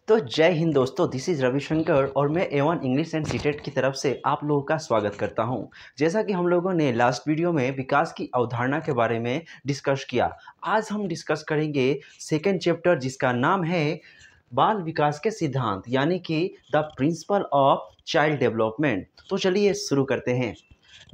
तो जय हिंद दोस्तों, दिस इज़ रविशंकर और मैं A1 इंग्लिश एंड सीटेट की तरफ से आप लोगों का स्वागत करता हूं। जैसा कि हम लोगों ने लास्ट वीडियो में विकास की अवधारणा के बारे में डिस्कस किया, आज हम डिस्कस करेंगे सेकेंड चैप्टर जिसका नाम है बाल विकास के सिद्धांत, यानी कि the principle of child development. तो चलिए शुरू करते हैं।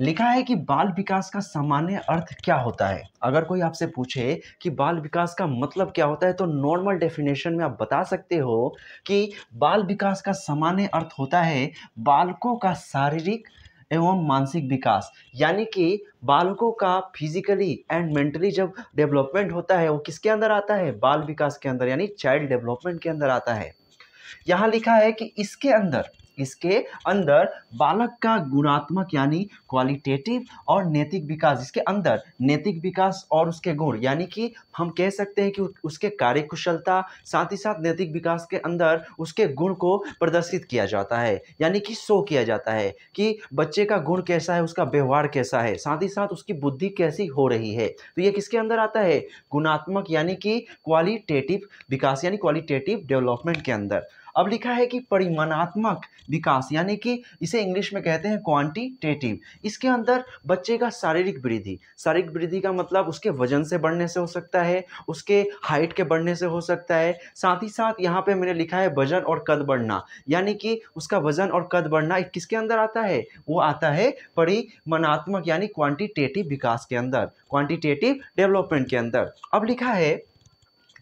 लिखा है कि बाल विकास का सामान्य अर्थ क्या होता है। अगर कोई आपसे पूछे कि बाल विकास का मतलब क्या होता है तो नॉर्मल डेफिनेशन में आप बता सकते हो कि बाल विकास का सामान्य अर्थ होता है बालकों का शारीरिक एवं मानसिक विकास, यानी कि बालकों का फिजिकली एंड मेंटली जब डेवलपमेंट होता है वो किसके अंदर आता है, बाल विकास के अंदर, यानी चाइल्ड डेवलपमेंट के अंदर आता है। यहाँ लिखा है कि इसके अंदर बालक का गुणात्मक यानी क्वालिटेटिव और नैतिक विकास, इसके अंदर नैतिक विकास और उसके गुण, यानी कि हम कह सकते हैं कि उसके कार्यकुशलता, साथ ही साथ नैतिक विकास के अंदर उसके गुण को प्रदर्शित किया जाता है, यानी कि शो किया जाता है कि बच्चे का गुण कैसा है, उसका व्यवहार कैसा है, साथ ही साथ उसकी बुद्धि कैसी हो रही है। तो ये किसके अंदर आता है, गुणात्मक यानी कि क्वालिटेटिव विकास यानी क्वालिटेटिव डेवलपमेंट के अंदर। अब लिखा है कि परिमाणात्मक विकास, यानी कि इसे इंग्लिश में कहते हैं क्वांटिटेटिव। इसके अंदर बच्चे का शारीरिक वृद्धि का मतलब उसके वजन से बढ़ने से हो सकता है, उसके हाइट के बढ़ने से हो सकता है, साथ ही साथ यहाँ पे मैंने लिखा है वजन और कद बढ़ना, यानी कि उसका वजन और कद बढ़ना किसके अंदर आता है, वो आता है परिमाणात्मक यानी क्वांटिटेटिव विकास के अंदर, क्वांटिटेटिव डेवलपमेंट के अंदर। अब लिखा है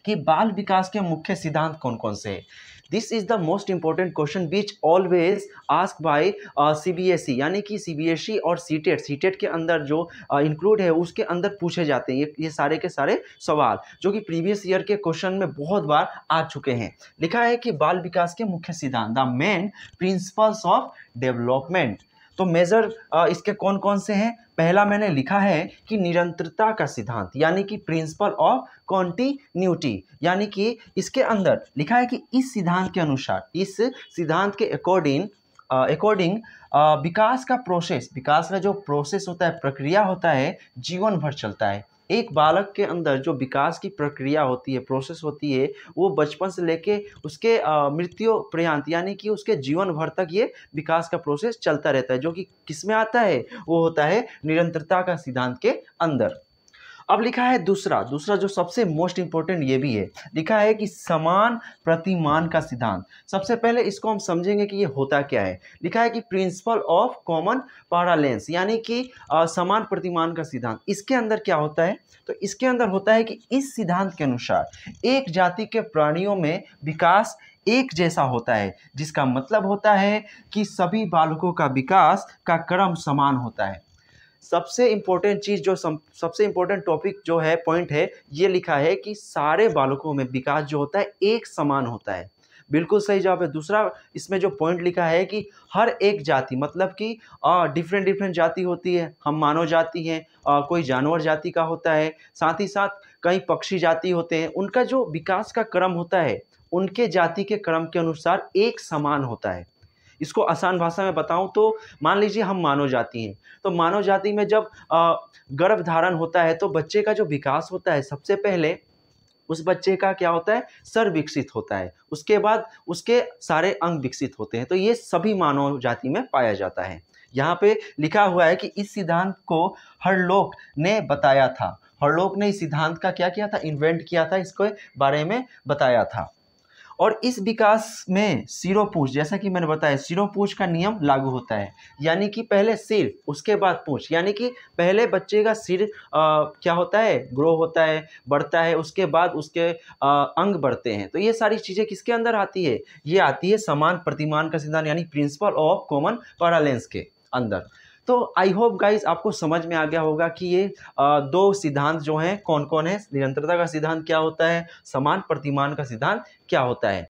कि बाल विकास के मुख्य सिद्धांत कौन कौन से हैं। This is the most important question which always ask by CBSE, यानी कि CBSE और सीटेट के अंदर जो इंक्लूड है उसके अंदर पूछे जाते हैं ये सारे के सारे सवाल, जो कि प्रीवियस ईयर के क्वेश्चन में बहुत बार आ चुके हैं। लिखा है कि बाल विकास के मुख्य सिद्धांत, the main principles of development. तो मेजर इसके कौन कौन से हैं। पहला मैंने लिखा है कि निरंतरता का सिद्धांत, यानी कि प्रिंसिपल ऑफ कॉन्टिन्यूटी, यानी कि इसके अंदर लिखा है कि इस सिद्धांत के अनुसार, इस सिद्धांत के अकॉर्डिंग विकास का जो प्रोसेस होता है, प्रक्रिया होता है, जीवन भर चलता है। एक बालक के अंदर जो विकास की प्रक्रिया होती है, प्रोसेस होती है, वो बचपन से लेके उसके मृत्यु पर्यंत, यानी कि उसके जीवन भर तक ये विकास का प्रोसेस चलता रहता है, जो कि किस में आता है, वो होता है निरंतरता का सिद्धांत के अंदर। अब लिखा है दूसरा जो सबसे मोस्ट इंपॉर्टेंट ये भी है, लिखा है कि समान प्रतिमान का सिद्धांत। सबसे पहले इसको हम समझेंगे कि ये होता क्या है। लिखा है कि प्रिंसिपल ऑफ कॉमन पैरेलल्स, यानी कि समान प्रतिमान का सिद्धांत। इसके अंदर क्या होता है, तो इसके अंदर होता है कि इस सिद्धांत के अनुसार एक जाति के प्राणियों में विकास एक जैसा होता है, जिसका मतलब होता है कि सभी बालकों का विकास का क्रम समान होता है। सबसे इंपॉर्टेंट चीज़ जो सबसे इंपॉर्टेंट टॉपिक जो है, पॉइंट है, ये लिखा है कि सारे बालकों में विकास जो होता है एक समान होता है। बिल्कुल सही जवाब है। दूसरा इसमें जो पॉइंट लिखा है कि हर एक जाति, मतलब कि डिफरेंट जाति होती है, हम मानव जाति हैं, कोई जानवर जाति का होता है, साथ ही साथ कई पक्षी जाति होते हैं, उनका जो विकास का क्रम होता है उनके जाति के क्रम के अनुसार एक समान होता है। इसको आसान भाषा में बताऊं तो मान लीजिए हम मानव जाति हैं, तो मानव जाति में जब गर्भ धारण होता है तो बच्चे का जो विकास होता है, सबसे पहले उस बच्चे का क्या होता है, सर विकसित होता है, उसके बाद उसके सारे अंग विकसित होते हैं। तो ये सभी मानव जाति में पाया जाता है। यहाँ पे लिखा हुआ है कि इस सिद्धांत को हर्लोक ने बताया था। हर्लोक ने इस सिद्धांत का क्या किया था, इन्वेंट किया था, इसके बारे में बताया था। और इस विकास में सिरोपूंछ, जैसा कि मैंने बताया, सिरोपूंछ का नियम लागू होता है, यानी कि पहले सिर उसके बाद पूंछ, यानी कि पहले बच्चे का सिर क्या होता है, ग्रो होता है, बढ़ता है, उसके बाद उसके अंग बढ़ते हैं। तो ये सारी चीज़ें किसके अंदर आती है, ये आती है समान प्रतिमान का सिद्धांत यानी प्रिंसिपल ऑफ कॉमन पैरेलल्स के अंदर। तो आई होप गाइस आपको समझ में आ गया होगा कि ये दो सिद्धांत जो हैं कौन कौन है, निरंतरता का सिद्धांत क्या होता है, समान प्रतिमान का सिद्धांत क्या होता है।